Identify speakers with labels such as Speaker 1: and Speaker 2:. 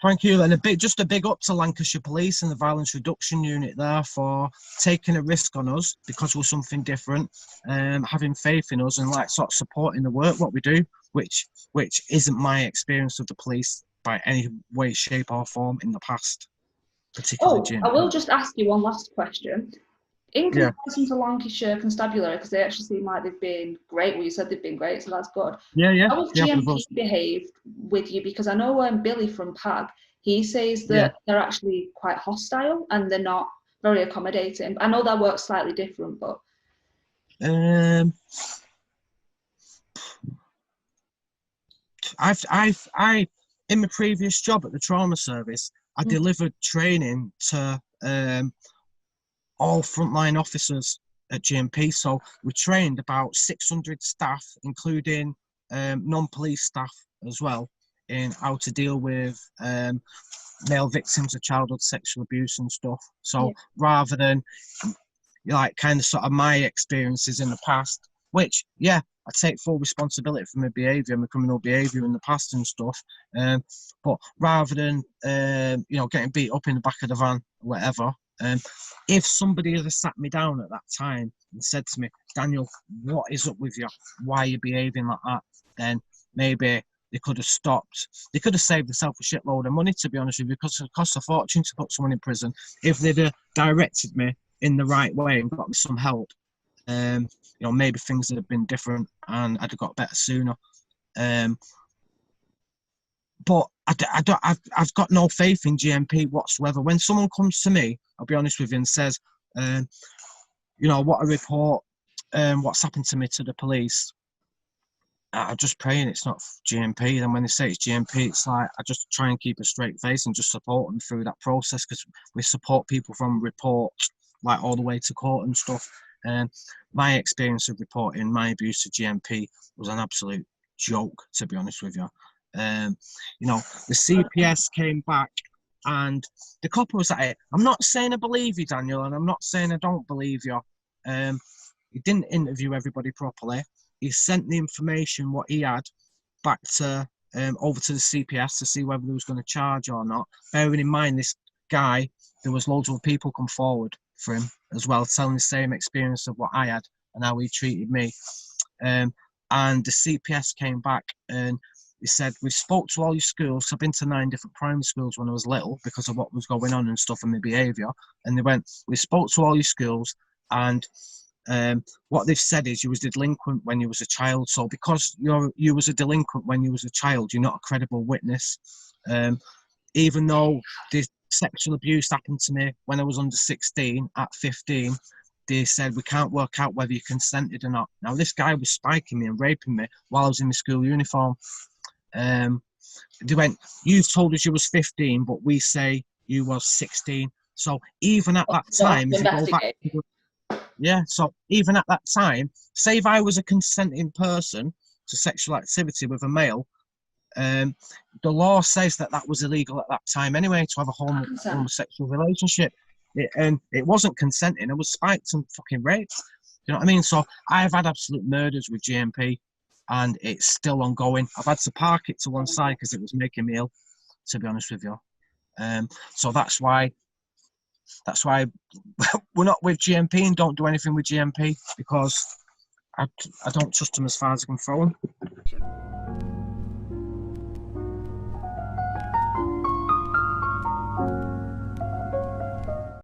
Speaker 1: Thank you, and just a big up to Lancashire Police and the Violence Reduction Unit there for taking a risk on us because we're something different, having faith in us and like sort of supporting the work what we do, which isn't my experience of the police by any way, shape or form in the past, particularly.
Speaker 2: I will just ask you one last question. In comparison to Lancashire Constabulary, because they actually seem like they've been great. Well, you said they've been great, so that's good.
Speaker 1: Yeah.
Speaker 2: How has GMP behaved with you? Because I know Billy from PAG, he says that they're actually quite hostile and they're not very accommodating. I know that works slightly different, but
Speaker 1: I in my previous job at the trauma service, I delivered training to all frontline officers at GMP. So we trained about 600 staff, including non-police staff as well, in how to deal with male victims of childhood sexual abuse and stuff. So rather than like kind of sort of my experiences in the past, which I take full responsibility for my behaviour, my criminal behaviour in the past and stuff. But rather than getting beat up in the back of the van, or whatever. If somebody had sat me down at that time and said to me, Daniel, what is up with you? Why are you behaving like that? Then maybe they could have stopped. They could have saved themselves a shitload of money, to be honest with you, because it costs a fortune to put someone in prison. If they'd directed me in the right way and got me some help, maybe things would have been different and I'd have got better sooner. But I've got no faith in GMP whatsoever. When someone comes to me, I'll be honest with you, and says, what a report, what's happened to me to the police, I'm just praying it's not GMP. Then when they say it's GMP, it's like I just try and keep a straight face and just support them through that process, because we support people from report like all the way to court and stuff. My experience of reporting my abuse to GMP was an absolute joke, to be honest with you. The CPS came back and the cop was at it. I'm not saying I believe you, Daniel, and I'm not saying I don't believe you. He didn't interview everybody properly. He sent the information, what he had, back to over to the CPS to see whether they was going to charge or not. Bearing in mind, this guy, there was loads of people come forward for him as well, telling the same experience of what I had and how he treated me. And the CPS came back and he said, we spoke to all your schools. I've been to 9 different primary schools when I was little because of what was going on and stuff and my behaviour. And they went, we spoke to all your schools, and what they've said is you was delinquent when you was a child. So because you was a delinquent when you was a child, you're not a credible witness. Even though the sexual abuse happened to me when I was under 16, at 15, they said we can't work out whether you consented or not. Now this guy was spiking me and raping me while I was in my school uniform. They went, you've told us you was 15, but we say you was 16. So even at that time, if you go back to so even at that time, say if I was a consenting person to sexual activity with a male, the law says that was illegal at that time anyway, to have a homosexual relationship. It wasn't consenting. It was spiked and fucking raped. You know what I mean? So I've had absolute murders with GMP, and it's still ongoing. I've had to park it to one side because it was making me ill, to be honest with you. So that's why we're not with GMP and don't do anything with GMP, because I don't trust them as far as I can throw them.